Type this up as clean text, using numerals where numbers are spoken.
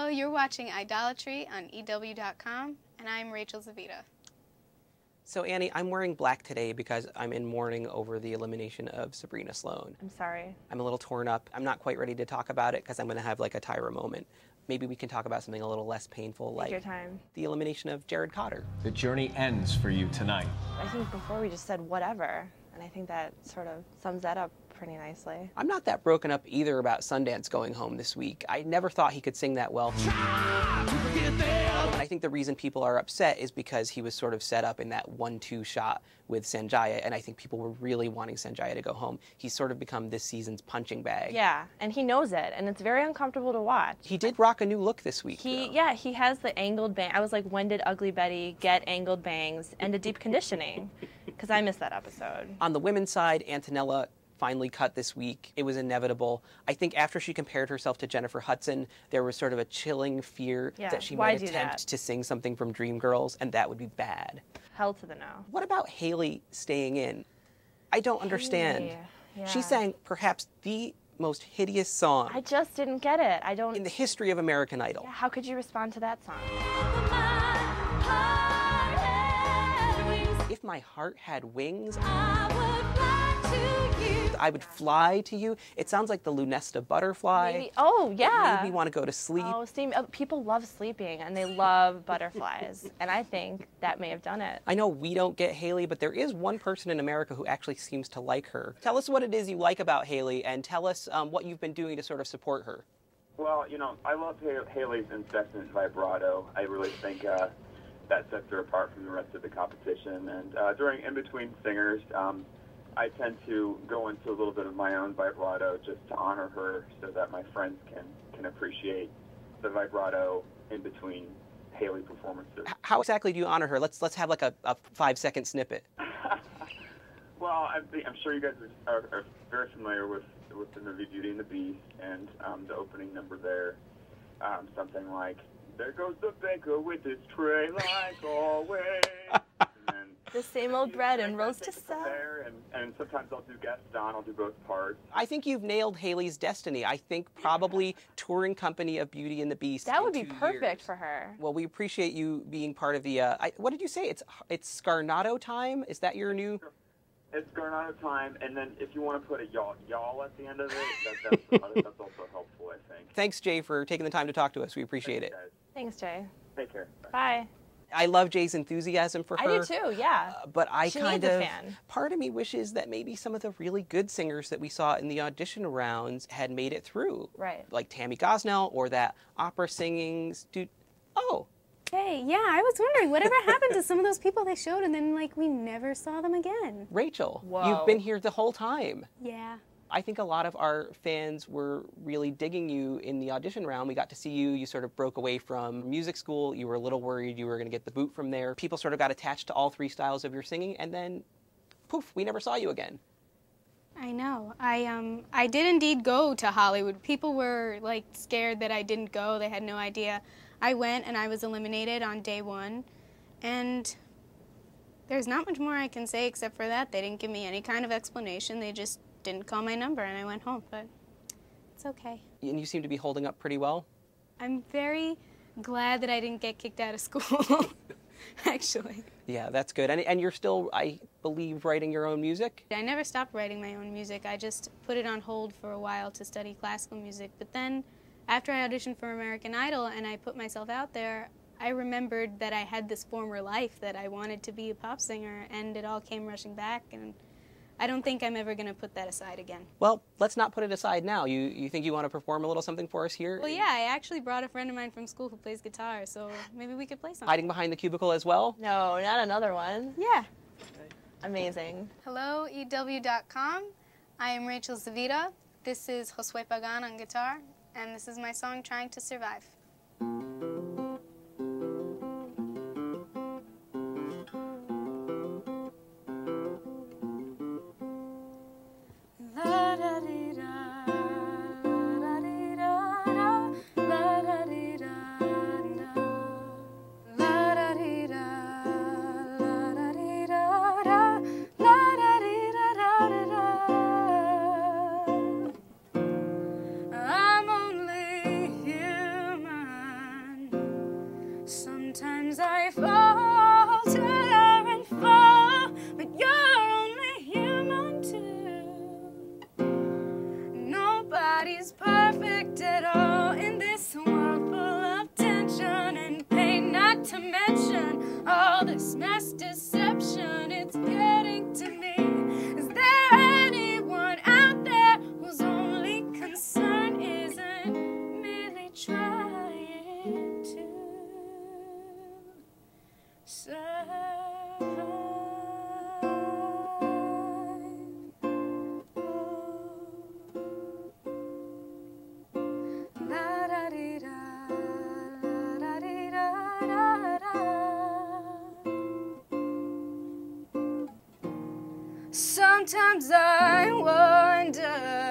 Hello, you're watching Idolatry on EW.com, and I'm Rachel Zevita. So Annie, I'm wearing black today because I'm in mourning over the elimination of Sabrina Sloan. I'm sorry. I'm a little torn up. I'm not quite ready to talk about it because I'm going to have like a Tyra moment. Maybe we can talk about something a little less painful, like your time. The elimination of Jared Cotter. The journey ends for you tonight. I think before we just said whatever, and I think that sort of sums that up pretty nicely. I'm not that broken up either about Sundance going home this week. I never thought he could sing that well. And I think the reason people are upset is because he was sort of set up in that 1-2 shot with Sanjaya, and I think people were really wanting Sanjaya to go home. He's sort of become this season's punching bag. Yeah, and he knows it, and it's very uncomfortable to watch. He did rock a new look this week, Yeah, he has the angled bang. I was like, when did Ugly Betty get angled bangs and a deep conditioning? Because I missed that episode. On the women's side, Antonella finally cut this week. It was inevitable. I think after she compared herself to Jennifer Hudson, there was sort of a chilling fear that she might attempt to sing something from Dreamgirls, and that would be bad. Hell to the no. What about Haley staying in? I don't understand. Yeah. She sang perhaps the most hideous song I just didn't get it. I don't. in the history of American Idol. Yeah, how could you respond to that song? If my heart had wings, I would fly to you. It sounds like the Lunesta butterfly. Maybe. Oh, yeah. It made me want to go to sleep. Oh, people love sleeping, and they love butterflies, and I think that may have done it. I know we don't get Haley, but there is one person in America who actually seems to like her. Tell us what it is you like about Haley, and tell us what you've been doing to sort of support her. Well, you know, I love Haley's incessant vibrato. I really think that sets her apart from the rest of the competition. And during in-between singers, I tend to go into a little bit of my own vibrato just to honor her so that my friends can appreciate the vibrato in between Haley performances. How exactly do you honor her? Let's have like a 5-second snippet. Well, I'm sure you guys are very familiar with the movie Beauty and the Beast and the opening number there. Something like, "There goes the baker with his tray like always." The same old bread and roast to sell. And sometimes I'll do guest on. I'll do both parts. I think you've nailed Haley's destiny. I think probably touring company of Beauty and the Beast. That would be perfect for her. Well, we appreciate you being part of the. What did you say? It's Scarnato time. Is that your new? It's Scarnato time, and then if you want to put a y'all at the end of it, that's also helpful, I think. Thanks, Jay, for taking the time to talk to us. We appreciate it. Guys. Thanks, Jay. Take care. Bye. I love Jay's enthusiasm for her. I do too, yeah. But She needs a fan. Part of me wishes that maybe some of the really good singers that we saw in the audition rounds had made it through. Right. Like Tammy Gosnell or that opera singing dude. Oh. Hey, yeah, I was wondering, whatever happened to some of those people they showed and then, like, we never saw them again? Rachel, Whoa. You've been here the whole time. Yeah. I think a lot of our fans were really digging you in the audition round. We got to see you. You sort of broke away from music school. You were a little worried you were going to get the boot from there. People sort of got attached to all three styles of your singing, and then, poof, we never saw you again. I know. I did indeed go to Hollywood. People were, like, scared that I didn't go. They had no idea. I went, and I was eliminated on day one, and there's not much more I can say except for that. They didn't give me any kind of explanation. They just didn't call my number, and I went home, but it's okay. And you seem to be holding up pretty well. I'm very glad that I didn't get kicked out of school, actually. Yeah, that's good. And you're still, I believe, writing your own music? I never stopped writing my own music. I just put it on hold for a while to study classical music, but then after I auditioned for American Idol and I put myself out there, I remembered that I had this former life, that I wanted to be a pop singer, and it all came rushing back, and I don't think I'm ever going to put that aside again. Well, let's not put it aside now. You think you want to perform a little something for us here? Well, yeah, I actually brought a friend of mine from school who plays guitar, so maybe we could play something. Hiding behind the cubicle as well? No, not another one. Yeah. Amazing. Hello, EW.com. I am Rachel Zevita. This is Josue Pagan on guitar, and this is my song, Trying to Survive. I'm only human. they falter and fall, but you're only human too. Nobody's perfect at all in this world full of tension and pain, not to mention all this mass deception. It's getting to me. Is there anyone out there whose only concern isn't merely trying to survive? La da dee da, la da dee da da da. Sometimes I wonder